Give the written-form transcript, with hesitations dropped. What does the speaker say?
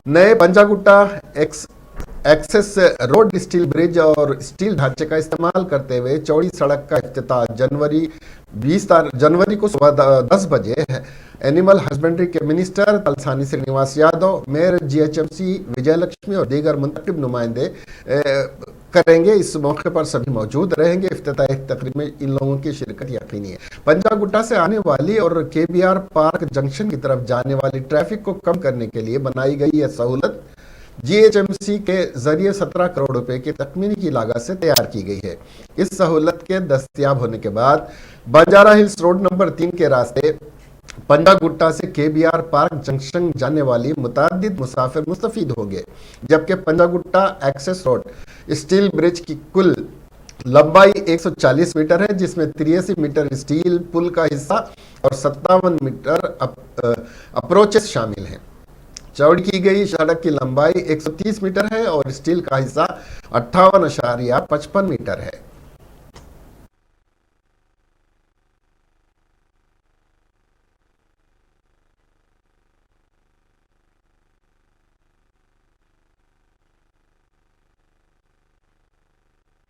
नए Panjagutta access road steel bridge और steel ढांचे का इस्तेमाल करते हुए चौड़ी सड़क का इफ्तिताह जनवरी को सुबह 10 बजे है। एनिमल हस्बेंड्री के minister Talasani Srinivas Yadav, mayor GHMC Vijayalakshmi और दीगर मुंतखब नुमाइंदे करेंगे। इस मौके पर सभी मौजूद रहेंगे। इफ्तिताही तकरीब में इन लोगों की शिरकत यकीनी है। पंजागुट्टा से आने वाली और केबीआर पार्क जंक्शन की तरफ जाने वाली ट्रैफिक को कम करने के लिए बनाई गई यह सहूलत जीएचएमसी के जरिए 17 करोड़ रुपए की तखमीनी की लागत से तैयार की गई है। इस सहूलत के दस्तयाब होने के बाद बंजारा हिल्स रोड नंबर 3 के रास्ते पंजागुट्टा से केबीआर पार्क जंक्शन जाने वाली मुतादिद मुसाफिर मुस्तफीद होंगे, जबकि Panjagutta access road steel bridge की कुल लंबाई 140 मीटर है, जिसमें 83 मीटर स्टील पुल का हिस्सा और 57 मीटर अप्रोचेस शामिल हैं। चौड़ी की गई सड़क की लंबाई 130 मीटर है और स्टील का हिस्सा 58.55 मीटर है।